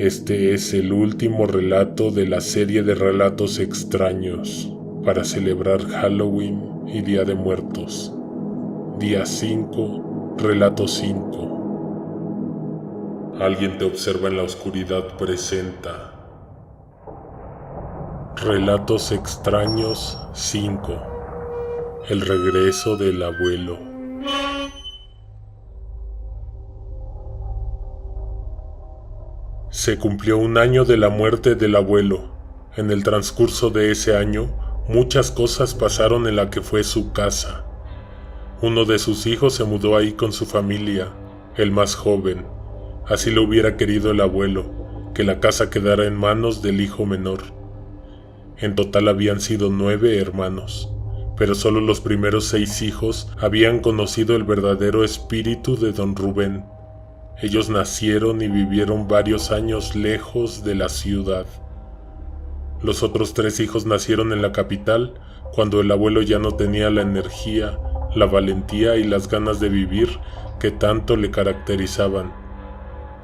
Este es el último relato de la serie de relatos extraños para celebrar Halloween y Día de Muertos. Día 5, relato 5. Alguien te observa en la oscuridad presenta. Relatos extraños 5. El regreso del abuelo. Se cumplió un año de la muerte del abuelo. En el transcurso de ese año, muchas cosas pasaron en la que fue su casa. Uno de sus hijos se mudó ahí con su familia, el más joven. Así lo hubiera querido el abuelo, que la casa quedara en manos del hijo menor. En total habían sido 9 hermanos, pero solo los primeros 6 hijos habían conocido el verdadero espíritu de don Rubén. Ellos nacieron y vivieron varios años lejos de la ciudad. Los otros 3 hijos nacieron en la capital, cuando el abuelo ya no tenía la energía, la valentía y las ganas de vivir que tanto le caracterizaban.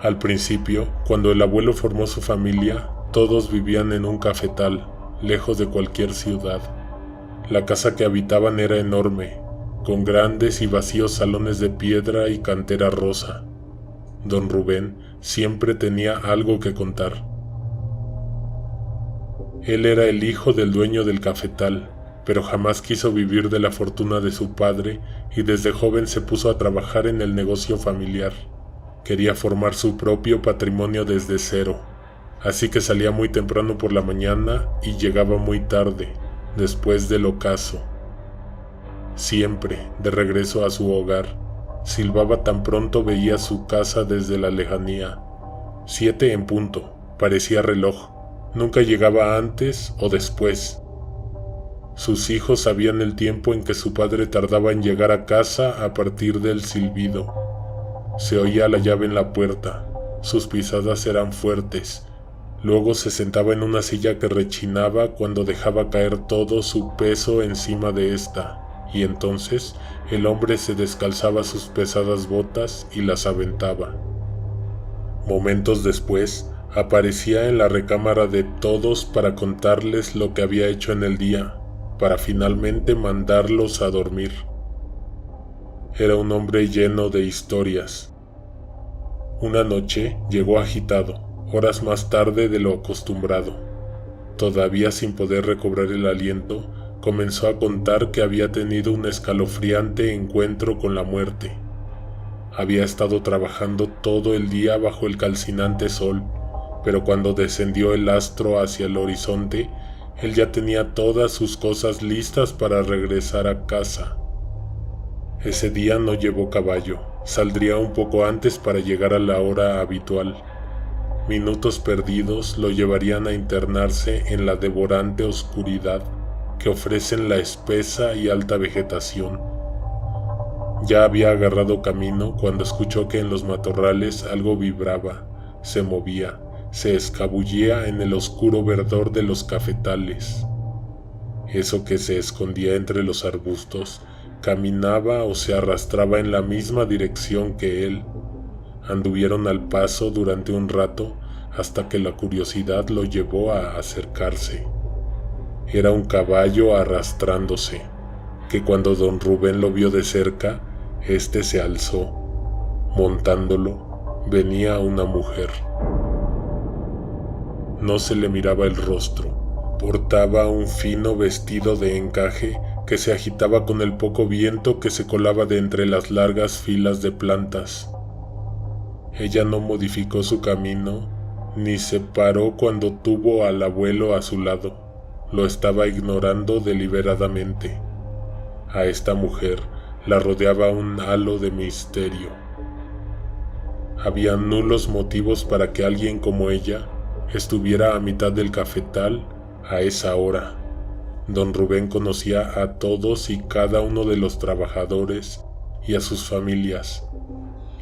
Al principio, cuando el abuelo formó su familia, todos vivían en un cafetal, lejos de cualquier ciudad. La casa que habitaban era enorme, con grandes y vacíos salones de piedra y cantera rosa. Don Rubén siempre tenía algo que contar. Él era el hijo del dueño del cafetal, pero jamás quiso vivir de la fortuna de su padre y desde joven se puso a trabajar en el negocio familiar. Quería formar su propio patrimonio desde cero, así que salía muy temprano por la mañana y llegaba muy tarde, después del ocaso. Siempre, de regreso a su hogar, silbaba tan pronto veía su casa desde la lejanía. 7 en punto, parecía reloj. Nunca llegaba antes o después. Sus hijos sabían el tiempo en que su padre tardaba en llegar a casa a partir del silbido. Se oía la llave en la puerta, sus pisadas eran fuertes. Luego se sentaba en una silla que rechinaba cuando dejaba caer todo su peso encima de esta, y entonces el hombre se descalzaba sus pesadas botas y las aventaba. Momentos después, aparecía en la recámara de todos para contarles lo que había hecho en el día, para finalmente mandarlos a dormir. Era un hombre lleno de historias. Una noche llegó agitado, horas más tarde de lo acostumbrado. Todavía sin poder recobrar el aliento, comenzó a contar que había tenido un escalofriante encuentro con la muerte. Había estado trabajando todo el día bajo el calcinante sol, pero cuando descendió el astro hacia el horizonte, él ya tenía todas sus cosas listas para regresar a casa. Ese día no llevó caballo, saldría un poco antes para llegar a la hora habitual. Minutos perdidos lo llevarían a internarse en la devorante oscuridad que ofrecen la espesa y alta vegetación. Ya había agarrado camino cuando escuchó que en los matorrales algo vibraba, se movía, se escabullía en el oscuro verdor de los cafetales. Eso que se escondía entre los arbustos caminaba o se arrastraba en la misma dirección que él. Anduvieron al paso durante un rato hasta que la curiosidad lo llevó a acercarse. Era un caballo arrastrándose, que cuando don Rubén lo vio de cerca, éste se alzó. Montándolo, venía una mujer. No se le miraba el rostro. Portaba un fino vestido de encaje que se agitaba con el poco viento que se colaba de entre las largas filas de plantas. Ella no modificó su camino, ni se paró cuando tuvo al abuelo a su lado. Lo estaba ignorando deliberadamente. A esta mujer la rodeaba un halo de misterio. Había nulos motivos para que alguien como ella estuviera a mitad del cafetal a esa hora. Don Rubén conocía a todos y cada uno de los trabajadores y a sus familias,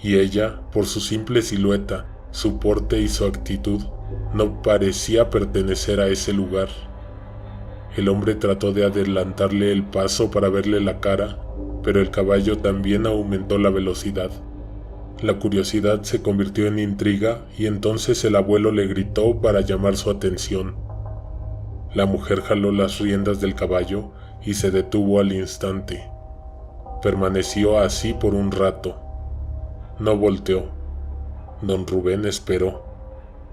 y ella, por su simple silueta, su porte y su actitud, no parecía pertenecer a ese lugar. El hombre trató de adelantarle el paso para verle la cara, pero el caballo también aumentó la velocidad. La curiosidad se convirtió en intriga y entonces el abuelo le gritó para llamar su atención. La mujer jaló las riendas del caballo y se detuvo al instante. Permaneció así por un rato. No volteó. Don Rubén esperó.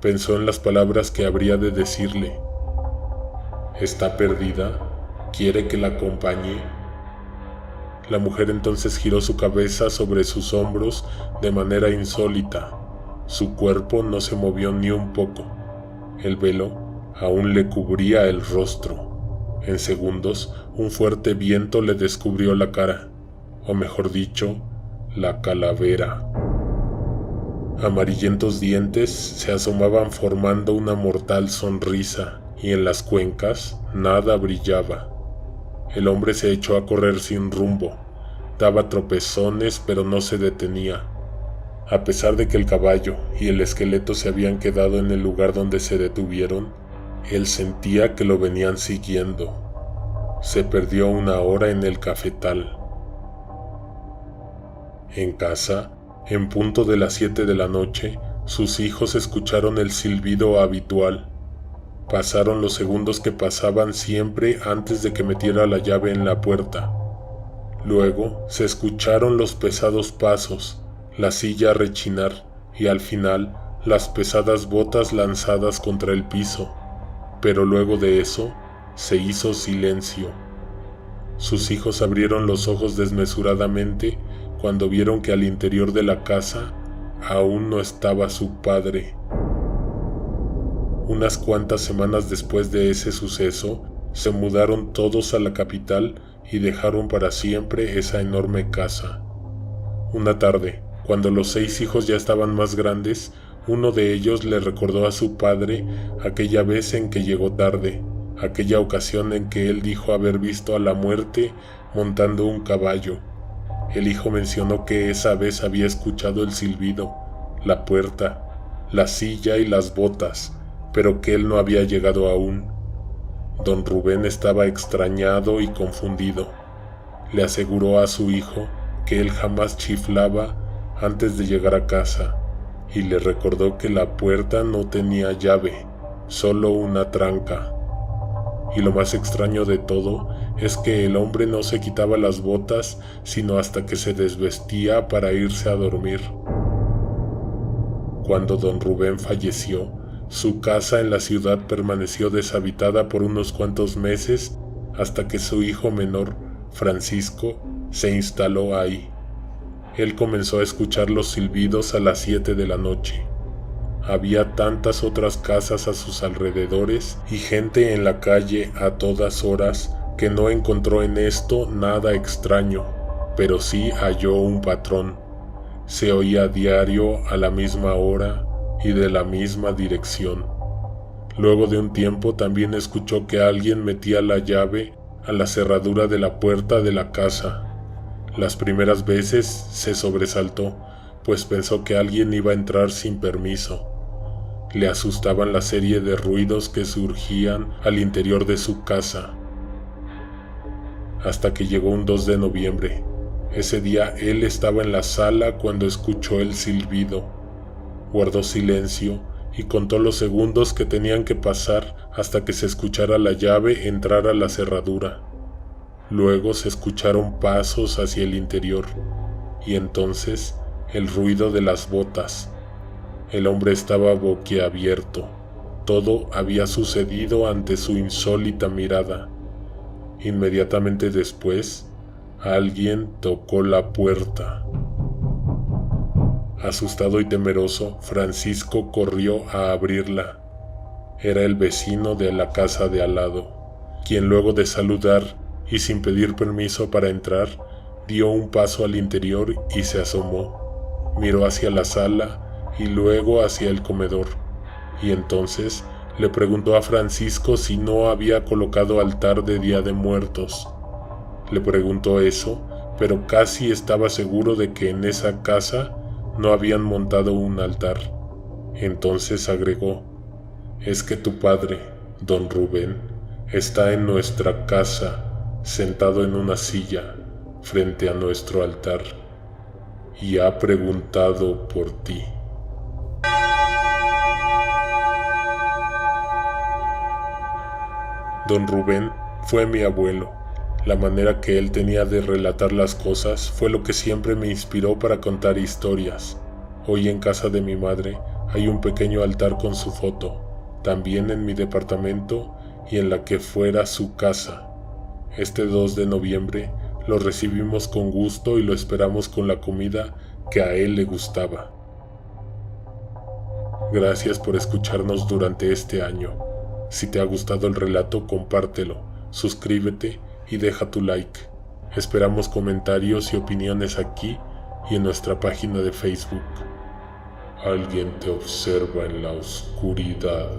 Pensó en las palabras que habría de decirle. ¿Está perdida? ¿Quiere que la acompañe? La mujer entonces giró su cabeza sobre sus hombros de manera insólita. Su cuerpo no se movió ni un poco. El velo aún le cubría el rostro. En segundos, un fuerte viento le descubrió la cara, o mejor dicho, la calavera. Amarillentos dientes se asomaban formando una mortal sonrisa, y en las cuencas nada brillaba. El hombre se echó a correr sin rumbo. Daba tropezones, pero no se detenía. A pesar de que el caballo y el esqueleto se habían quedado en el lugar donde se detuvieron, él sentía que lo venían siguiendo. Se perdió una hora en el cafetal. En casa, en punto de las 7 de la noche, sus hijos escucharon el silbido habitual. Pasaron los segundos que pasaban siempre antes de que metiera la llave en la puerta. Luego se escucharon los pesados pasos, la silla rechinar y al final las pesadas botas lanzadas contra el piso. Pero luego de eso se hizo silencio. Sus hijos abrieron los ojos desmesuradamente cuando vieron que al interior de la casa aún no estaba su padre. Unas cuantas semanas después de ese suceso, se mudaron todos a la capital y dejaron para siempre esa enorme casa. Una tarde, cuando los 6 hijos ya estaban más grandes, uno de ellos le recordó a su padre aquella vez en que llegó tarde, aquella ocasión en que él dijo haber visto a la muerte montando un caballo. El hijo mencionó que esa vez había escuchado el silbido, la puerta, la silla y las botas, pero que él no había llegado aún. Don Rubén estaba extrañado y confundido. Le aseguró a su hijo que él jamás chiflaba antes de llegar a casa, y le recordó que la puerta no tenía llave, solo una tranca. Y lo más extraño de todo es que el hombre no se quitaba las botas sino hasta que se desvestía para irse a dormir. Cuando don Rubén falleció, su casa en la ciudad permaneció deshabitada por unos cuantos meses hasta que su hijo menor, Francisco, se instaló ahí. Él comenzó a escuchar los silbidos a las 7 de la noche. Había tantas otras casas a sus alrededores y gente en la calle a todas horas que no encontró en esto nada extraño, pero sí halló un patrón. Se oía a diario a la misma hora y de la misma dirección. Luego de un tiempo también escuchó que alguien metía la llave a la cerradura de la puerta de la casa. Las primeras veces se sobresaltó, pues pensó que alguien iba a entrar sin permiso. Le asustaban la serie de ruidos que surgían al interior de su casa. Hasta que llegó un 2 de noviembre. Ese día él estaba en la sala cuando escuchó el silbido. Guardó silencio y contó los segundos que tenían que pasar hasta que se escuchara la llave entrar a la cerradura. Luego se escucharon pasos hacia el interior, y entonces el ruido de las botas. El hombre estaba boquiabierto. Todo había sucedido ante su insólita mirada. Inmediatamente después, alguien tocó la puerta. Asustado y temeroso, Francisco corrió a abrirla. Era el vecino de la casa de al lado, quien luego de saludar y sin pedir permiso para entrar, dio un paso al interior y se asomó. Miró hacia la sala y luego hacia el comedor, y entonces le preguntó a Francisco si no había colocado altar de Día de Muertos. Le preguntó eso, pero casi estaba seguro de que en esa casa no habían montado un altar. Entonces agregó: «Es que tu padre, don Rubén, está en nuestra casa, sentado en una silla, frente a nuestro altar». y ha preguntado por ti. Don Rubén fue mi abuelo. La manera que él tenía de relatar las cosas fue lo que siempre me inspiró para contar historias. Hoy en casa de mi madre hay un pequeño altar con su foto, también en mi departamento y en la que fuera su casa. Este 2 de noviembre lo recibimos con gusto y lo esperamos con la comida que a él le gustaba. Gracias por escucharnos durante este año. Si te ha gustado el relato, compártelo, suscríbete y deja tu like. Esperamos comentarios y opiniones aquí y en nuestra página de Facebook. Alguien te observa en la oscuridad.